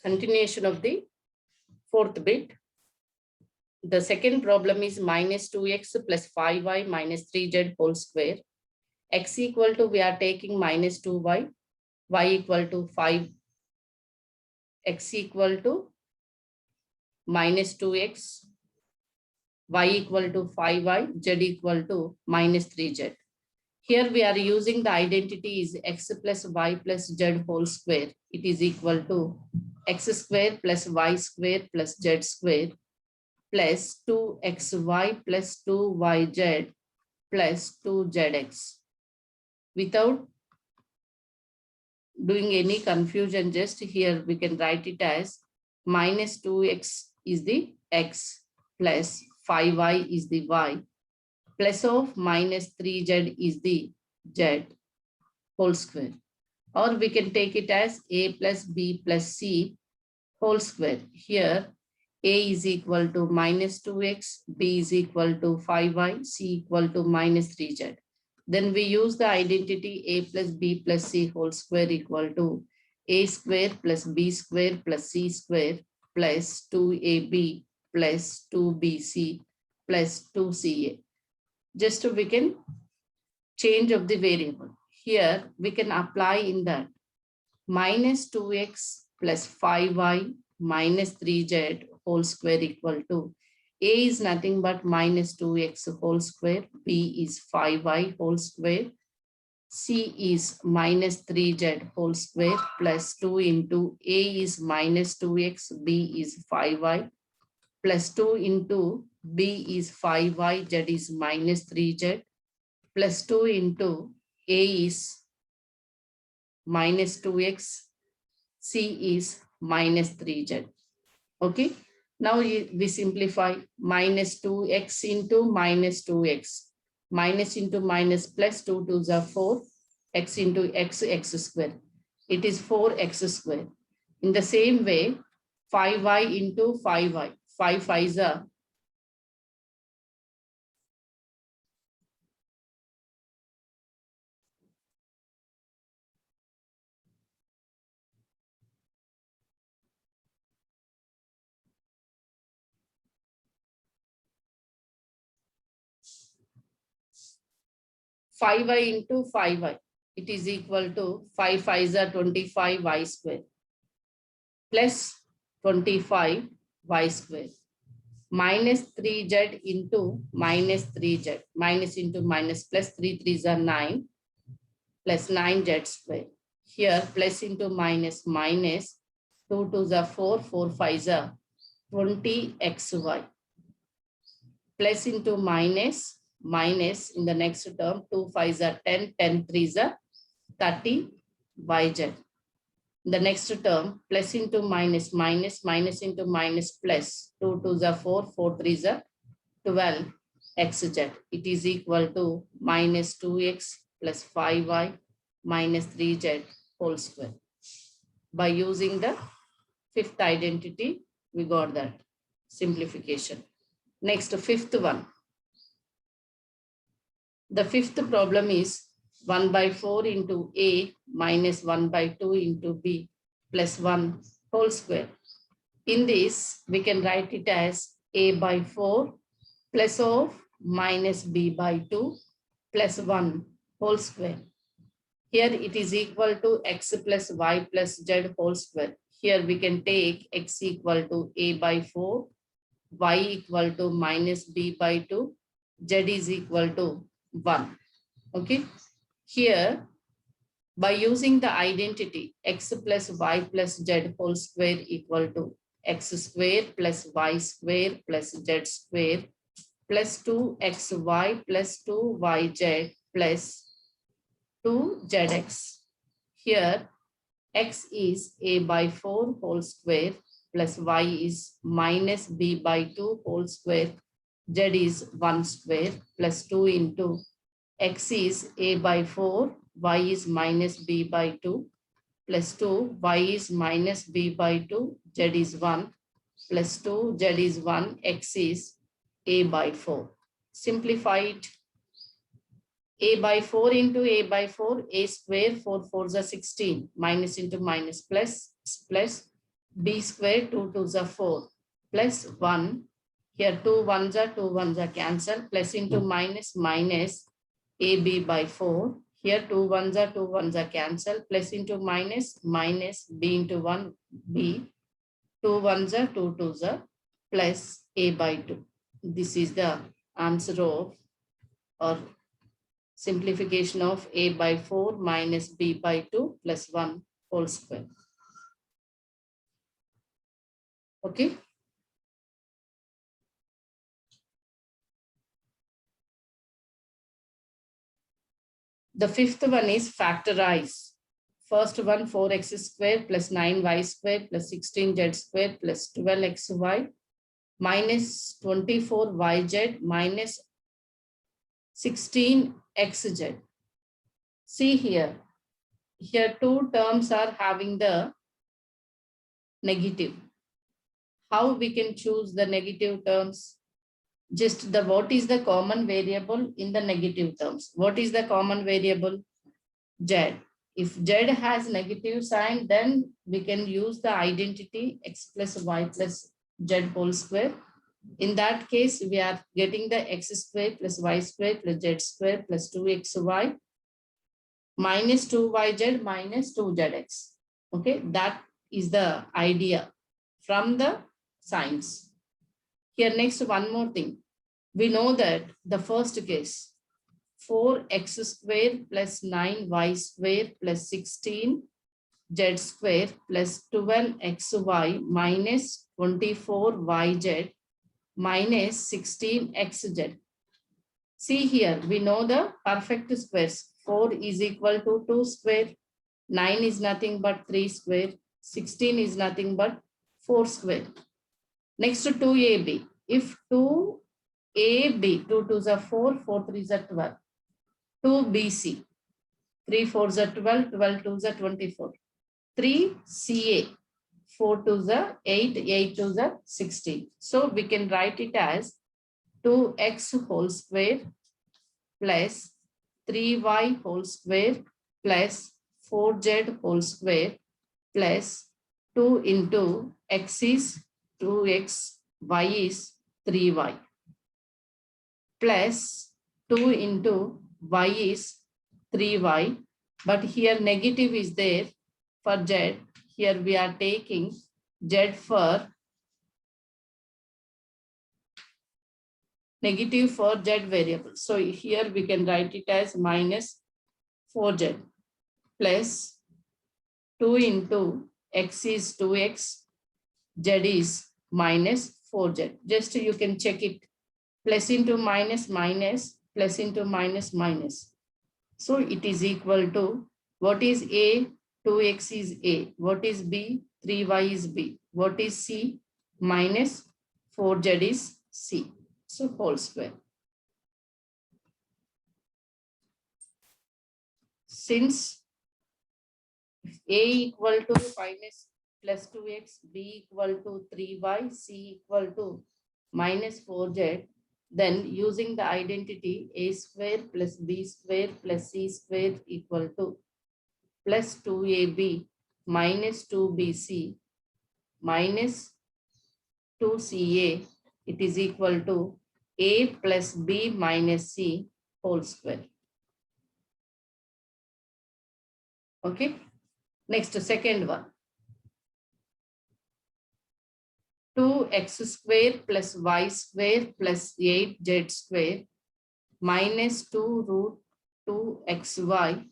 Continuation of the fourth bit. The second problem is minus 2x plus 5y minus 3z whole square. X equal to, we are taking minus 2y, y equal to 5, x equal to minus 2x, y equal to 5y, z equal to minus 3z. Here we are using the identity is x plus y plus z whole square. It is equal to x square plus y square plus z square plus 2xy plus 2yz plus 2zx. Without doing any confusion, just here we can write it as minus 2x is the x plus 5y is the y plus of minus 3z is the z whole square. Or we can take it as a plus b plus c whole square. Here a is equal to minus 2x, b is equal to 5y, c equal to minus 3z. Then we use the identity a plus b plus c whole square equal to a square plus b square plus c square plus 2ab plus 2bc plus 2ca. Just so we can change of the variable. Here we can apply in that minus 2x plus 5y minus 3z whole square equal to a is nothing but minus 2x whole square, b is 5y whole square, c is minus 3z whole square plus 2 into a is minus 2x, b is 5y plus 2 into b is 5y, z is minus 3z plus 2 into a is minus 2x, c is minus 3z. Okay. Now we simplify minus 2x into minus 2x. Minus into minus plus 2 2s are 4. X into x, x square. It is 4x square. In the same way, 5y into 5y. 5 5s are 5y into 5y. It is equal to 5 5s are 25y square plus 25y square minus 3z into minus 3z. Minus into minus plus 3 3s are 9 plus 9z square. Here plus into minus minus 2 2s are 4, 4 5s are 20xy plus into minus minus in the next term 2 5s are 10, 10 3s are 30yz. The next term plus into minus minus minus into minus plus 2 2s are 4, 4 3s are 12xz. It is equal to minus 2x plus 5y minus 3z whole square. By using the fifth identity, we got that simplification. Next, fifth one. The fifth problem is 1 by 4 into a minus 1 by 2 into b plus 1 whole square. In this, we can write it as a by 4 plus of minus b by 2 plus 1 whole square. Here it is equal to x plus y plus z whole square. Here we can take x equal to a by 4, y equal to minus b by 2, z is equal to 1. Okay. Here, by using the identity x plus y plus z whole square equal to x square plus y square plus z square plus 2xy plus 2yz plus 2zx. Here, x is a by 4 whole square plus y is minus b by 2 whole square, z is 1 square plus 2 into x is a by 4, y is minus b by 2 plus 2, y is minus b by 2, z is 1 plus 2, z is 1, x is a by 4. Simplify it. A by 4 into a by 4, a square, 4 4s are 16, minus into minus plus, plus b square, 2 2s are 4, plus 1. Here 2 1s are 2 1s are cancel, plus into minus minus ab by 4. Here 2 1s are 2 1s are cancel, plus into minus minus b into 1 b. 2 1s are 2 2s are plus a by 2. This is the answer of or simplification of a by 4 minus b by 2 plus 1 whole square. Okay. The fifth one is factorize. First one 4x square plus 9y square plus 16z square plus 12xy minus 24yz minus 16xz. See here. Here two terms are having the negative. How we can choose the negative terms? Just the what is the common variable in the negative terms? What is the common variable? Z. If Z has negative sign, then we can use the identity x plus y plus z whole square. In that case, we are getting the x square plus y square plus z square plus 2xy minus 2yz minus 2zx. Okay, that is the idea from the signs. Here next one more thing. We know that the first case 4x square plus 9y square plus 16z square plus 12xy minus 24yz minus 16xz. See here, we know the perfect squares. 4 is equal to 2 square, 9 is nothing but 3 square, 16 is nothing but 4 square. Next to 2ab. If 2ab, 2 2s are 4, 4 3s are 12. 2bc, 3 4s are 12, 12 2s are 24. 3ca, 4 2s are 8, 8 2s are 16. So we can write it as 2x whole square plus 3y whole square plus 4z whole square plus 2 into x is 2x, y is 3y plus 2 into y is 3y, but here negative is there for z. Here we are taking z for negative for z variable. So here we can write it as minus 4z plus 2 into x is 2x, z is minus 4z. Just you can check it. Plus into minus minus, plus into minus minus. So it is equal to, what is A? 2x is A. What is B? 3y is B. What is C? Minus 4z is C. So whole square. Since A equal to minus plus 2x, B equal to 3y, C equal to minus 4z, then using the identity a square plus b square plus c square equal to plus 2ab minus 2bc minus 2ca, it is equal to a plus b minus c whole square. Okay. Next, second one. 2x square plus y square plus 8z square minus 2 root 2xy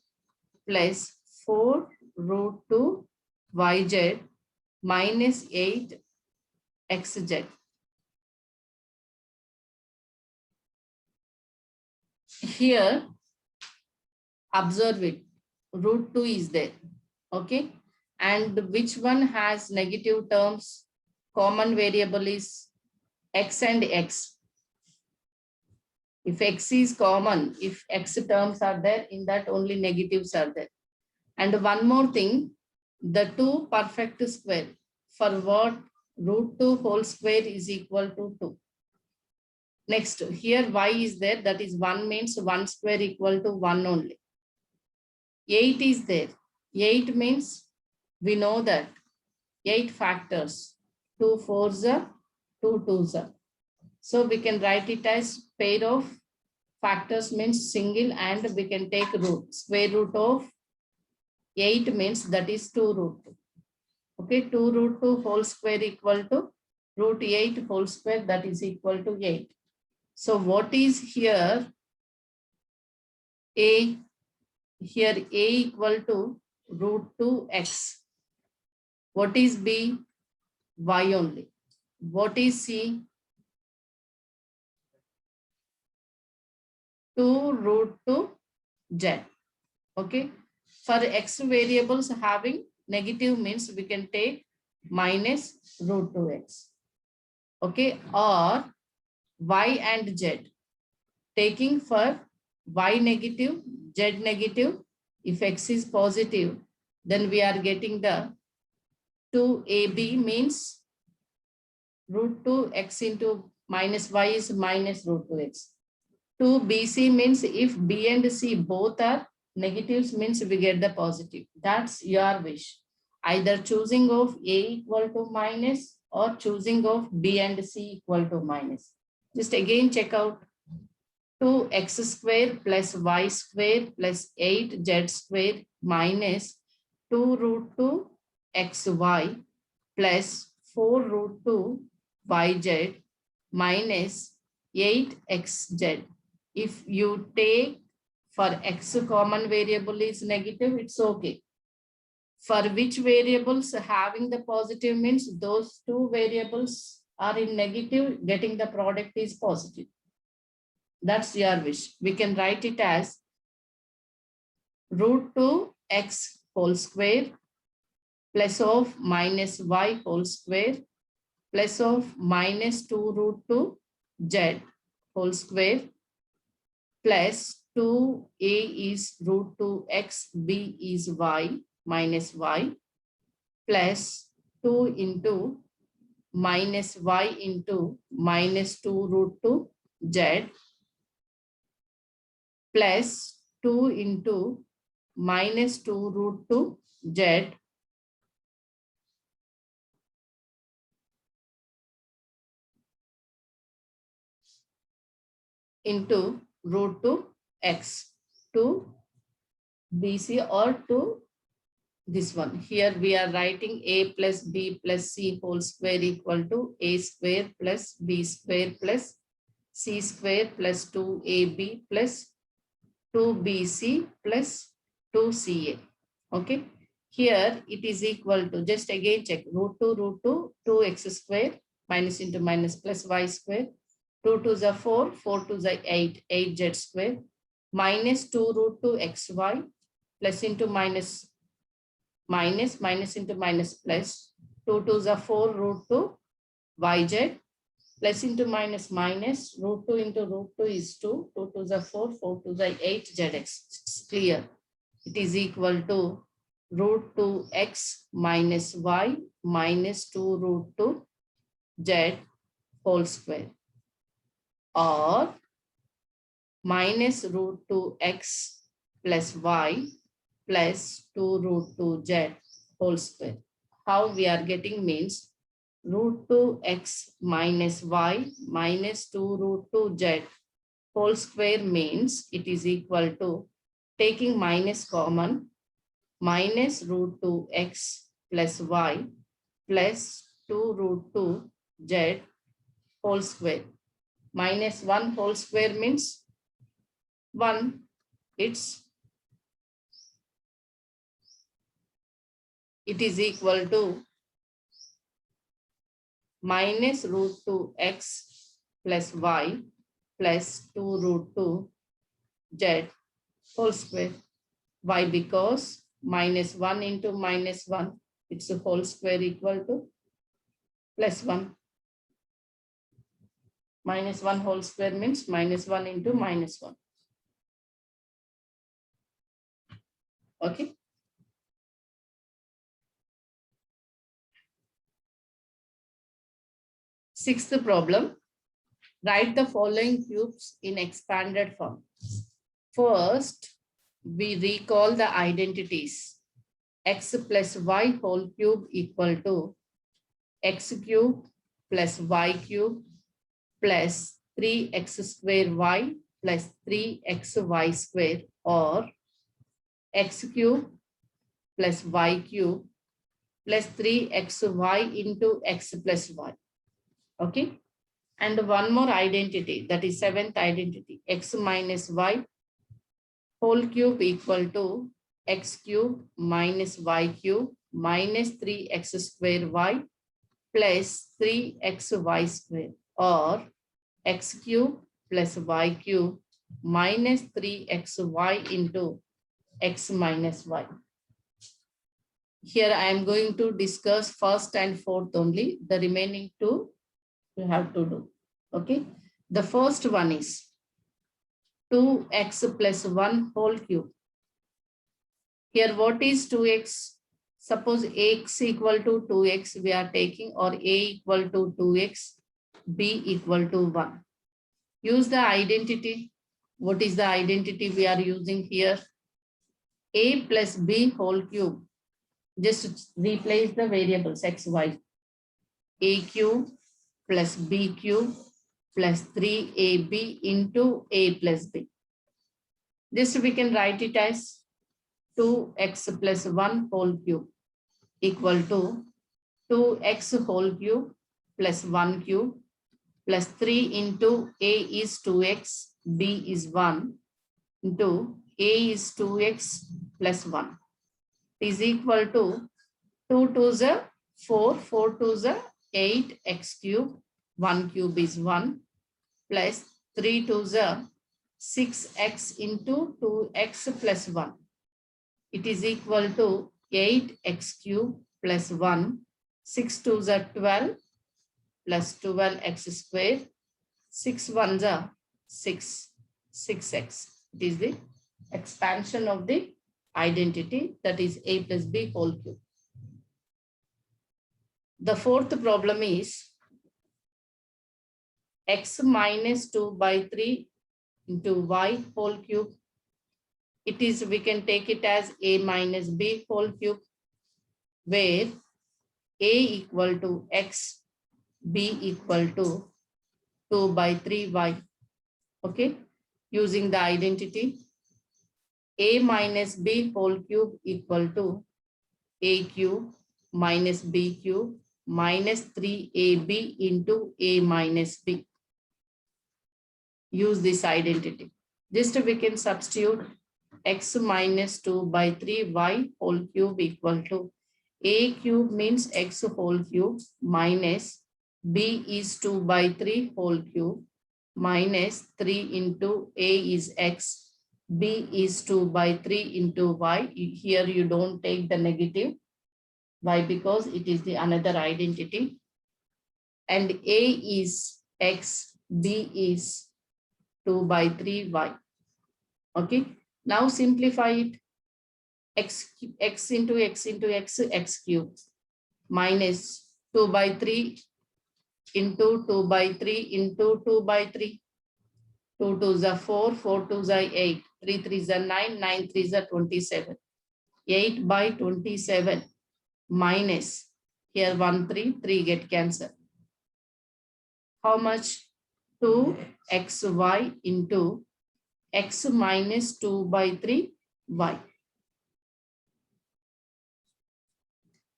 plus 4 root 2 yz minus 8xz. Here, observe it. Root 2 is there. Okay. And which one has negative terms? Common variable is x and x. If x is common, if x terms are there, in that only negatives are there. And one more thing, the 2 perfect square, for what? Root 2 whole square is equal to 2. Next, here y is there, that is 1 means 1 square equal to 1 only. 8 is there. 8 means we know that 8 factors. 2 fours are, 2 twos are. So we can write it as pair of factors means single, and we can take root. Square root of 8 means that is 2 root 2. Okay, 2 root 2 whole square equal to root 8 whole square, that is equal to 8. So what is here? A, here A equal to root 2x. What is B? Y only. What is C? 2 root 2 z. Okay. For x variables having negative means we can take minus root 2x. Okay. Or y and z. Taking for y negative, z negative. If x is positive, then we are getting the 2ab means root 2x into minus y is minus root 2x. 2bc means if b and c both are negatives means we get the positive. That's your wish. Either choosing of a equal to minus or choosing of b and c equal to minus. Just again check out 2x square plus y square plus 8z square minus 2 root 2 xy plus 4 root 2 yz minus 8xz. If you take for x common variable is negative, it's okay. For which variables having the positive means those two variables are in negative, getting the product is positive. That's your wish. We can write it as root 2x whole square plus of minus y whole square plus of minus 2 root 2 z whole square plus 2a is root 2x, b is y minus y plus 2 into minus y into minus 2 root 2 z plus 2 into minus 2 root 2 z into root 2 x to BC or to this one. Here we are writing a plus b plus c whole square equal to a square plus b square plus c square plus 2ab plus 2bc plus 2ca. Okay. Here it is equal to, just again check, root 2, 2x square minus into minus plus y square. 2 to the 4, 4 to the 8, 8z square minus 2 root 2 xy plus into minus minus into minus plus 2 to the 4 root 2 yz plus into minus minus root 2 into root 2 is 2, 2 to the 4, 4 to the 8 zx. It's clear. It is equal to root 2x minus y minus 2 root 2 z whole square, or minus root 2x plus y plus 2 root 2 z whole square. How we are getting means root 2x minus y minus 2 root 2 z whole square means it is equal to, taking minus common, minus root 2x plus y plus 2 root 2 z whole square. Minus 1 whole square means 1. It is equal to minus root 2x plus y plus 2 root 2 z whole square. Why? Because minus 1 into minus 1, it's a whole square equal to plus 1. Minus 1 whole square means minus 1 into minus 1. Okay. Sixth problem. Write the following cubes in expanded form. First, we recall the identities. x plus y whole cube equal to x cube plus y cube plus 3x square y plus 3xy square, or x cube plus y cube plus 3xy into x plus y. Okay. And one more identity, that is seventh identity, x minus y whole cube equal to x cube minus y cube minus 3x square y plus 3xy square, or x cube plus y cube minus 3xy into x minus y. Here I am going to discuss first and fourth only. The remaining two you have to do. Okay. The first one is 2x plus 1 whole cube. Here what is 2x? Suppose x equal to 2x we are taking, or a equal to 2x, b equal to 1. Use the identity. What is the identity we are using here? A plus b whole cube. Just replace the variables x, y. A cube plus b cube plus 3ab into a plus b. This we can write it as 2x plus 1 whole cube equal to 2x whole cube plus 1 cube plus 3 into a is 2x, b is 1 into a is 2x plus 1 is equal to 2 to the 4, 4 to the 8 x cube, 1 cube is 1 plus 3 to the 6x into 2x plus 1. It is equal to 8x cube plus 1, 6 to the 12 plus 12x square, 6 1 the 6, 6x. It is the expansion of the identity, that is a plus b whole cube. The fourth problem is x minus 2 by 3 into y whole cube. It is, we can take it as a minus b whole cube, where a equal to x, b equal to 2 by 3y. Okay, using the identity, a minus b whole cube equal to a cube minus b cube minus 3ab into a minus b. Use this identity. Just we can substitute x minus 2 by 3y whole cube equal to a cube means x whole cube minus b is 2 by 3 whole cube minus 3 into a is x, b is 2 by 3 into y. Here you don't take the negative. Why? Because it is the another identity. And a is x, b is 2 by 3y. Okay. Now simplify it. X into x into x, x cube minus 2 by 3 into 2 by 3 into 2 by 3. 2 to the 4, 4 to the 8, 3 3 is 9, 9 3 is 27. 8 by 27 minus, here 1 3, 3 get cancelled. How much? 2xy into x minus 2 by 3y.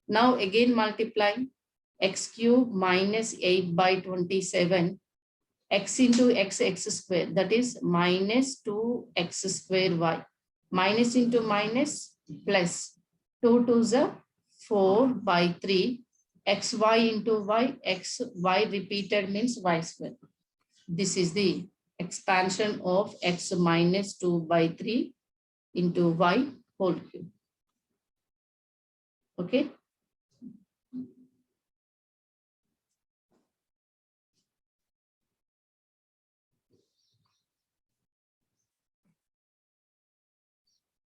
Now again multiply x cube minus 8 by 27, x into x, x square, that is minus 2x square y. Minus into minus plus 2 to the 4 by 3, xy into y, xy repeated means y square. This is the expansion of x minus 2 by 3 into y whole cube. Okay.